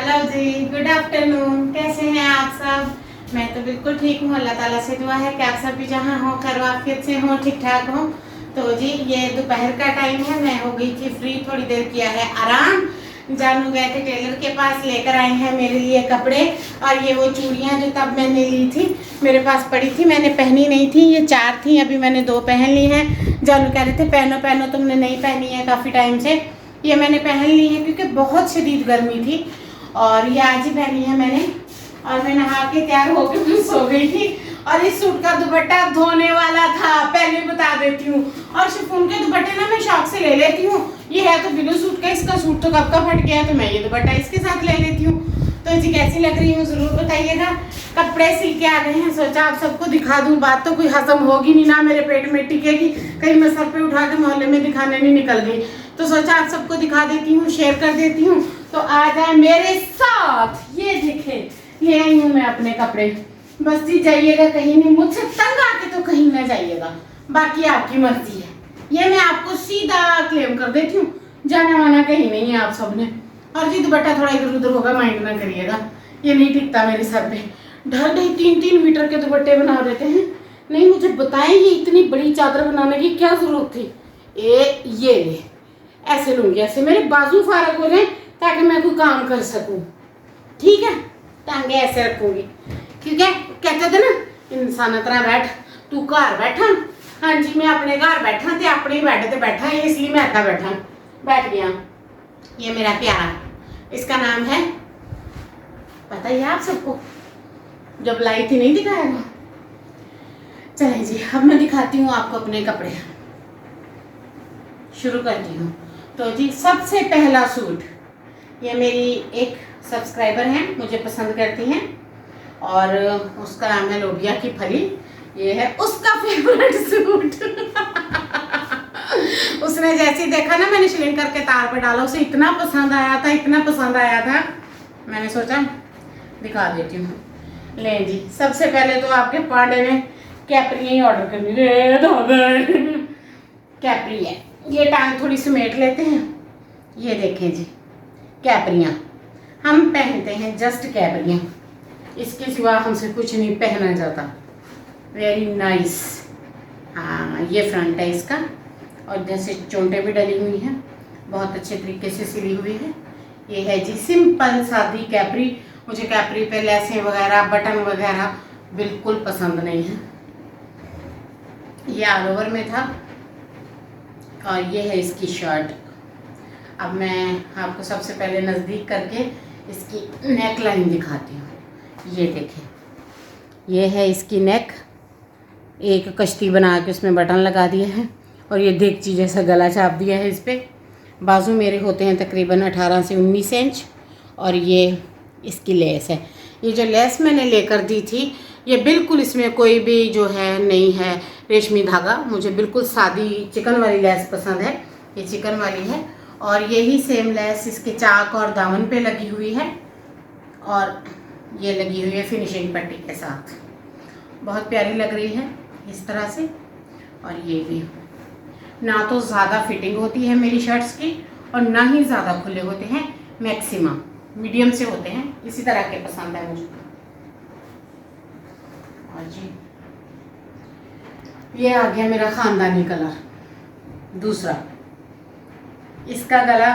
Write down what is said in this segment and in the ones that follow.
Hello जी, good afternoon. कैसे हैं आप सब? मैं तो बिल्कुल ठीक हूँ। अल्लाह ताला से दुआ है कि आप सब भी जहाँ हो खैर आफियत से हो, ठीक ठाक हो। तो जी ये दोपहर का टाइम है, मैं हो गई थी फ्री, थोड़ी देर किया है आराम। जानू गए थे टेलर के पास, लेकर आए हैं मेरे लिए कपड़े। और ये वो चूड़ियाँ जो तब मैंने ली थी, मेरे पास पड़ी थी, मैंने पहनी नहीं थी। ये 4 थी, अभी मैंने 2 पहन ली हैं। जानू कह रहे थे पहनो पहनो, तुमने नहीं पहनी है काफ़ी टाइम से। ये मैंने पहन ली है क्योंकि बहुत शदीद गर्मी थी, और ये आज ही पहनी है मैंने। और मैं नहा के तैयार होकर फिर सो गई थी। और इस सूट का दुपट्टा धोने वाला था, पहले बता देती हूँ। और शिफॉन के दुपट्टे ना मैं शौक से ले लेती हूँ। ये है तो बिलू सूट का, इसका सूट तो कब का फट गया, तो मैं ये दुपट्टा इसके साथ ले लेती हूँ। तो जी कैसी लग रही हूँ जरूर बताइएगा। कपड़े सिल के आ गए हैं, सोचा आप सबको दिखा दूँ। बात तो कोई हजम होगी नहीं ना, मेरे पेट में टिकेगी, कहीं मैं सर पे उठा के मोहल्ले में दिखाने नहीं निकल गई। तो सोचा आप सबको दिखा देती हूँ, शेयर कर देती हूँ। तो आ जाए मेरे साथ। ये देखें, ले आई हूँ मैं अपने कपड़े। बस जी जाइएगा कहीं नहीं, मुझसे तंग आके तो कहीं ना जाइएगा, बाकी आपकी मर्जी है। ये मैं आपको सीधा क्लेम कर देती हूँ, जाना वाना कहीं नहीं है आप सबने। और जी दुपट्टा थोड़ा इधर उधर होगा, माइंड ना करिएगा, ये नहीं टिकता मेरे सर पे। ढल ढई 3-3 मीटर के दुपट्टे बना देते हैं। नहीं मुझे बताएं, ये इतनी बड़ी चादर बनाने की क्या जरूरत थी। ये ऐसे लूंगी, ऐसे मेरे बाजू फारक हो जाए ताकि मैं कोई काम कर सकूं। ठीक है, टांगे ऐसे रखूंगी क्योंकि कहते थे ना इंसान तरह बैठ, तू घर बैठा। हाँ जी, मैं अपने घर बैठा थे, अपने बेड पे बैठा है, इसलिए मैं ऐसा बैठ गया। ये मेरा प्यारा, इसका नाम है, पता ही है आप सबको, जब लाई थी नहीं दिखाया था। चलिए जी, अब मैं दिखाती हूँ आपको अपने कपड़े, शुरू करती हूँ। तो जी सबसे पहला सूट, ये मेरी एक सब्सक्राइबर हैं, मुझे पसंद करती हैं, और उसका नाम है लोबिया की फली। ये है उसका फेवरेट सूट। उसने जैसे देखा ना, मैंने श्रिंक करके तार पे डाला, उसे इतना पसंद आया था, इतना पसंद आया था, मैंने सोचा दिखा देती हूँ। ले जी, सबसे पहले तो आपके पांडे ने कैप्री ही ऑर्डर करनी है। कैप्री है, ये टांग थोड़ी समेट लेते हैं। ये देखें जी, कैप्रियाँ हम पहनते हैं, जस्ट कैप्रियाँ, इसके सिवा हमसे कुछ नहीं पहना जाता। Very nice. हाँ, ये फ्रंट है इसका, और जैसे चोंटे भी डली हुई हैं, बहुत अच्छे तरीके से सिली हुई है। ये है जी सिंपल सादी कैप्री। मुझे कैप्री पे लेसें वगैरह, बटन वगैरह बिल्कुल पसंद नहीं है। ये ऑल ओवर में था, और ये है इसकी शर्ट। अब मैं आपको सबसे पहले नज़दीक करके इसकी नेक लाइन दिखाती हूँ। ये देखें, ये है इसकी नेक, एक कश्ती बना के उसमें बटन लगा दिए हैं, और ये देगची जैसा गला छाप दिया है इस पर। बाजू मेरे होते हैं तकरीबन 18 से 19 इंच, और ये इसकी लेस है। ये जो लेस मैंने लेकर दी थी, ये बिल्कुल इसमें कोई भी जो है नहीं है रेशमी धागा, मुझे बिल्कुल सादी चिकन वाली लेस पसंद है, ये चिकन वाली है। और यही सेम लेस इसके चाक और दामन पे लगी हुई है, और ये लगी हुई है फिनिशिंग पट्टी के साथ। बहुत प्यारी लग रही है इस तरह से। और ये भी ना तो ज़्यादा फिटिंग होती है मेरी शर्ट्स की, और ना ही ज़्यादा खुले होते हैं, मैक्सिमम मीडियम से होते हैं, इसी तरह के पसंद है मुझे। और जी ये आ गया मेरा ख़ानदानी कलर दूसरा। इसका गला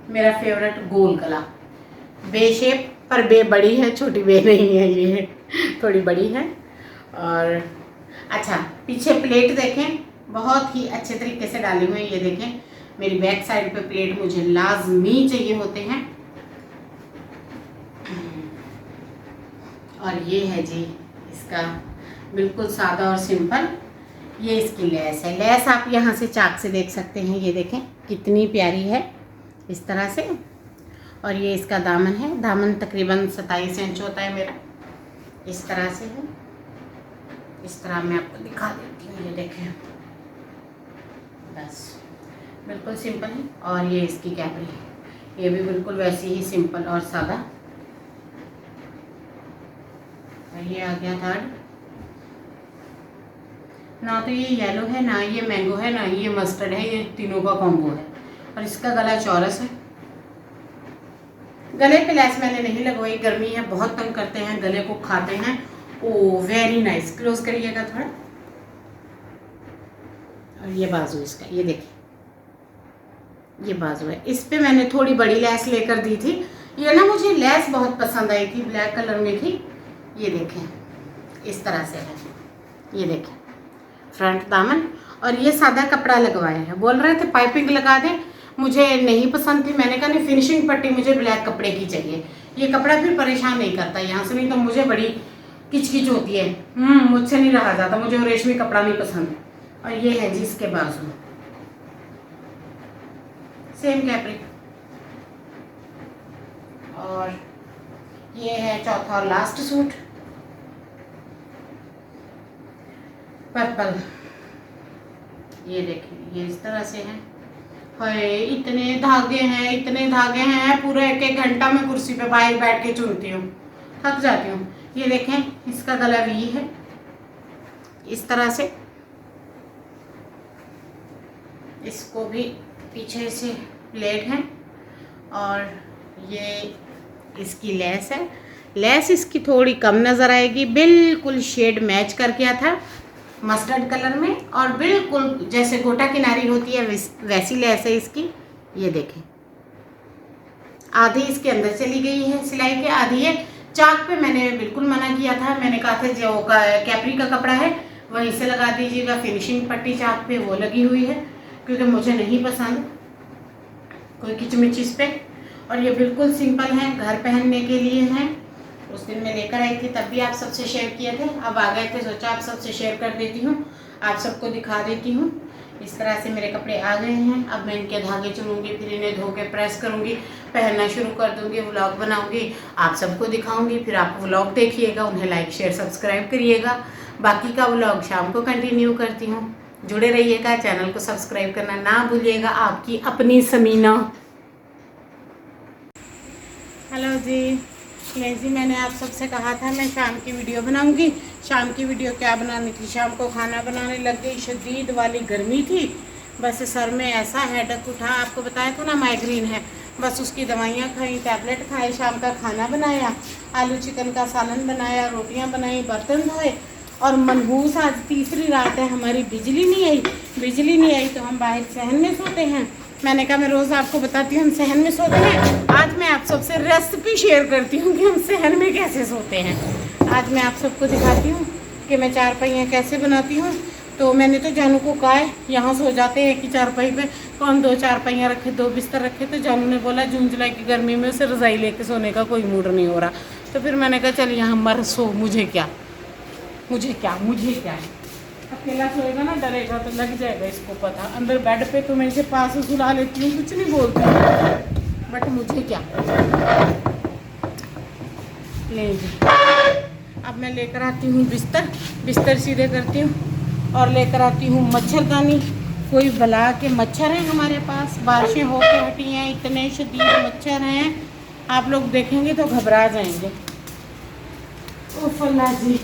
मेरा फेवरेट गोल गला, बे शेप पर बे बड़ी है, छोटी बे नहीं है, ये थोड़ी बड़ी है। और अच्छा, पीछे प्लेट देखें, बहुत ही अच्छे तरीके से डाले हुए हैं। ये देखें, मेरी बैक साइड पे प्लेट मुझे लाजमी चाहिए होते हैं। और ये है जी इसका बिल्कुल सादा और सिंपल। ये इसकी लेस है, लेस आप यहाँ से चाक से देख सकते हैं, ये देखें कितनी प्यारी है इस तरह से। और ये इसका दामन है, दामन तकरीबन 27 इंच होता है मेरा, इस तरह से है। इस तरह मैं आपको दिखा देती हूँ, ये देखें, बस बिल्कुल सिंपल है। और ये इसकी कैपरी, ये भी बिल्कुल वैसी ही सिंपल और सादा। और ये आ गया थर्ड, ना तो ये येलो है, ना ये मैंगो है, ना ये मस्टर्ड है, ये तीनों का कॉम्बो है। और इसका गला चौरस है, गले पे लेस मैंने नहीं लगवाई, गर्मी है, बहुत तंग करते हैं, गले को खाते हैं। ओ वेरी नाइस, क्लोज करिएगा थोड़ा। और ये बाजू इसका, ये देखिए, ये बाजू है, इस पे मैंने थोड़ी बड़ी लेस लेकर दी थी। ये ना मुझे लेस बहुत पसंद आई थी, ब्लैक कलर में थी। ये देखें इस तरह से है, ये देखें फ्रंट दामन, और ये सादा कपड़ा लगवाया है। बोल रहे थे पाइपिंग लगा दें, मुझे नहीं पसंद थी, मैंने कहा नहीं फिनिशिंग पट्टी मुझे ब्लैक कपड़े की चाहिए। ये कपड़ा फिर परेशान नहीं करता यहाँ से, नहीं तो मुझे बड़ी किचकिच होती है, मुझसे नहीं रहा जाता, मुझे रेशमी कपड़ा नहीं पसंद। और ये है जी इसके बाजू, सेम कैपरी। और ये है चौथा और लास्ट सूट, पर्पल। ये देखिए ये इस तरह से है। हाय इतने धागे हैं, इतने धागे हैं, पूरा एक एक घंटा में कुर्सी पे बाहर बैठ के चुनती हूँ, थक जाती हूँ। ये देखें इसका गला वी है इस तरह से, इसको भी पीछे से प्लेट है, और ये इसकी लेस है। लेस इसकी थोड़ी कम नज़र आएगी, बिल्कुल शेड मैच कर गया था मस्टर्ड कलर में, और बिल्कुल जैसे गोटा किनारी होती है वैसी लेस है इसकी। ये देखें आधी इसके अंदर चली गई है सिलाई के, आधी है चाक पे। मैंने बिल्कुल मना किया था, मैंने कहा था जो कैपरी का कपड़ा है वहीं से लगा दीजिएगा, फिनिशिंग पट्टी चाक पे वो लगी हुई है, क्योंकि मुझे नहीं पसंद कोई किचमिच इस पे। और ये बिल्कुल सिंपल है, घर पहनने के लिए हैं। उस दिन मैं लेकर आई थी तब भी आप सबसे शेयर किए थे, अब आ गए थे, सोचा आप सबसे शेयर कर देती हूँ, आप सबको दिखा देती हूँ। इस तरह से मेरे कपड़े आ गए हैं। अब मैं इनके धागे चुनूंगी, फिर इन्हें धो के प्रेस करूँगी, पहनना शुरू कर दूँगी, व्लॉग बनाऊँगी, आप सबको दिखाऊँगी, फिर आप व्लॉग देखिएगा, उन्हें लाइक शेयर सब्सक्राइब करिएगा। बाकी का व्लॉग शाम को कंटिन्यू करती हूँ, जुड़े रहिएगा, चैनल को सब्सक्राइब करना ना भूलिएगा। आपकी अपनी समीना। हेलो जी, जी मैंने आप सबसे कहा था मैं शाम की वीडियो बनाऊंगी। शाम की वीडियो क्या बनानी थी, शाम को खाना बनाने लग गई, शदीद वाली गर्मी थी, बस सर में ऐसा हेडेक उठा, आपको बताया था ना माइग्रेन है, बस उसकी दवाइयाँ खाई, टैबलेट खाई, शाम का खाना बनाया, आलू चिकन का सालन बनाया, रोटियाँ बनाई, बर्तन धोए, और मनहूस आज तीसरी रात है हमारी, बिजली नहीं आई। बिजली नहीं आई तो हम बाहर सहन में सोते हैं। मैंने कहा मैं रोज़ आपको बताती हूँ हम सहन में सोते हैं, आज मैं आप सबसे रेसिपी शेयर करती हूँ कि हम सहन में कैसे सोते हैं। आज मैं आप सबको दिखाती हूँ कि मैं चारपाइयाँ कैसे बनाती हूँ। तो मैंने तो जानू को कहा है यहाँ सो जाते हैं कि चारपाई पे, कौन दो चारपाइयाँ रखे, दो बिस्तर रखे। तो जानू ने बोला जून जुलाई की गर्मी में उसे रज़ाई लेके सोने का कोई मूड नहीं हो रहा। तो फिर मैंने कहा चल यहाँ मर सो, मुझे क्या है, अकेला सोएगा ना डरेगा तो लग जाएगा इसको पता। अंदर बेड पे तो मैं इसे पास सुला लेती हूँ, कुछ नहीं बोलती, बट मुझे क्या। ले जी अब मैं लेकर आती हूँ बिस्तर सीधे करती हूँ, और लेकर आती हूँ मच्छरदानी। कोई बला के मच्छर हैं हमारे पास, बारिशें होकर हटी हैं, इतने शदीद मच्छर हैं, आप लोग देखेंगे तो घबरा जाएंगे। उफ अल्लाह जी,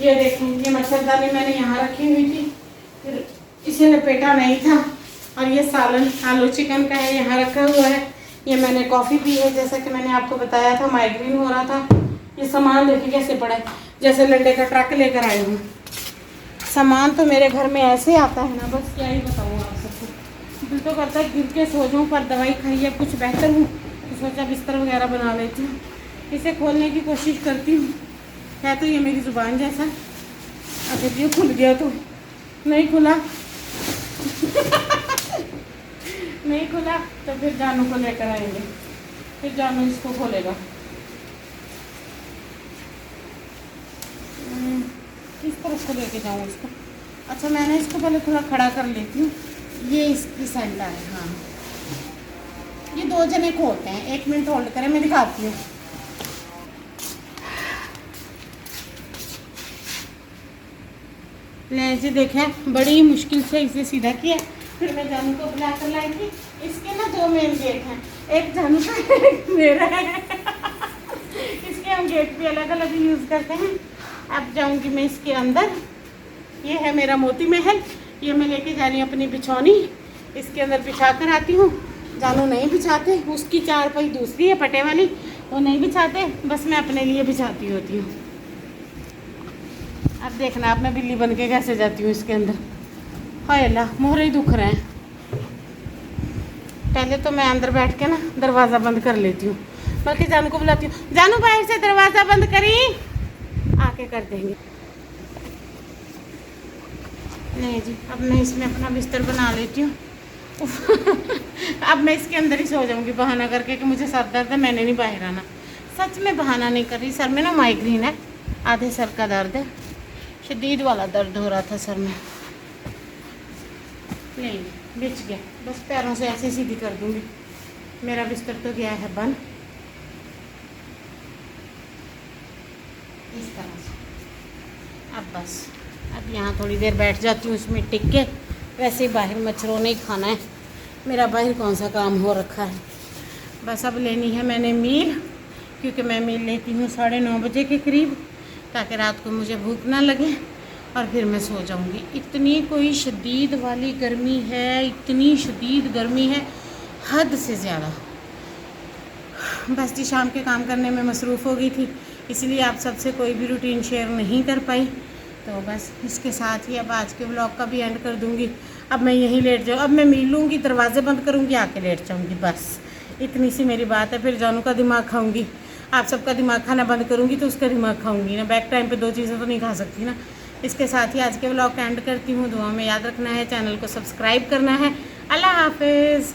ये देखें ये मच्छरदानी मैंने यहाँ रखी हुई थी, फिर इसे लपेटा नहीं था, और ये सालन आलू चिकन का है यहाँ रखा हुआ है। ये मैंने कॉफ़ी पी है, जैसा कि मैंने आपको बताया था माइग्रेन हो रहा था। ये सामान देखिए कैसे पड़ा है, जैसे लंडे का ट्रक लेकर आई हूँ। सामान तो मेरे घर में ऐसे आता है ना, बस क्या ही बताऊँ आप सबको। दिल तो करता है गिर के सो जाऊँ, पर दवाई खाई है कुछ बेहतर हूँ तो सोचा बिस्तर वगैरह बना लेती हूँ। इसे खोलने की कोशिश करती हूँ, है तो ये मेरी ज़ुबान जैसा। अगर ये खुल गया तो नहीं खुला नहीं खुला तो फिर जानू को लेकर आएंगे, फिर जानू इसको खोलेगा। किस तरफ से लेके जाऊँ इसको। अच्छा मैंने इसको पहले थोड़ा खड़ा कर लेती हूँ, ये इसकी सेंटर है। हाँ ये दो जने खोलते हैं, 1 मिनट होल्ड करें मैं दिखाती हूँ। ले जी देखें बड़ी मुश्किल से इसे सीधा किया, फिर मैं जानू को बुला कर लाई थी। इसके ना 2 मेन गेट हैं, एक जानू का एक मेरा है इसके हम गेट भी अलग अलग यूज़ करते हैं। अब जाऊंगी मैं इसके अंदर, ये है मेरा मोती महल, ये मैं लेके जा रही हूँ अपनी बिछौनी, इसके अंदर बिछा कर आती हूँ, जानू नहीं बिछाते, उसकी चारपाई दूसरी है पटे वाली, वो नहीं बिछाते, बस मैं अपने लिए बिछाती होती हूँ। अब देखना अब मैं बिल्ली बन के कैसे जाती हूँ इसके अंदर। हाय अल्लाह, मोहरे ही दुख रहे हैं। पहले तो मैं अंदर बैठ के ना दरवाज़ा बंद कर लेती हूँ, बल्कि जानू को बुलाती हूँ, जानू बाहर से दरवाज़ा बंद करी, आके कर देंगे। नहीं जी, अब मैं इसमें अपना बिस्तर बना लेती हूँ। अब मैं इसके अंदर ही सो जाऊंगी बहाना करके कि मुझे सर दर्द है, मैंने नहीं बाहर आना। सच में बहाना नहीं कर रही, सर में ना माइग्रेन है, आधे सर का दर्द है, शदीद वाला दर्द हो रहा था सर में। नहीं बिछ गया, बस पैरों से ऐसे सीधी कर दूंगी। मेरा बिस्तर तो गया है बंद इस तरह से। अब बस अब यहाँ थोड़ी देर बैठ जाती हूँ इसमें टिक के। वैसे ही बाहर मच्छरों ने ही खाना है, मेरा बाहर कौन सा काम हो रखा है। बस अब लेनी है मैंने मील, क्योंकि मैं मील लेती हूँ 9:30 बजे के करीब, ताकि रात को मुझे भूख ना लगे और फिर मैं सो जाऊँगी। इतनी कोई शदीद वाली गर्मी है, इतनी शदीद गर्मी है, हद से ज़्यादा। बस जी शाम के काम करने में मसरूफ़ हो गई थी, इसलिए आप सबसे कोई भी रूटीन शेयर नहीं कर पाई। तो बस इसके साथ ही अब आज के व्लॉग का भी एंड कर दूँगी। अब मैं यहीं लेट जाऊँ, अब मैं मिलूँगी, दरवाज़े बंद करूँगी, आके लेट जाऊँगी, बस इतनी सी मेरी बात है। फिर जानू का दिमाग खाऊँगी, आप सबका दिमाग खाना बंद करूँगी तो उसका दिमाग खाऊँगी ना। बैक टाइम पे 2 चीज़ें तो नहीं खा सकती ना। इसके साथ ही आज के व्लॉग का एंड करती हूँ। दुआ में याद रखना है, चैनल को सब्सक्राइब करना है। अल्लाह हाफिज़।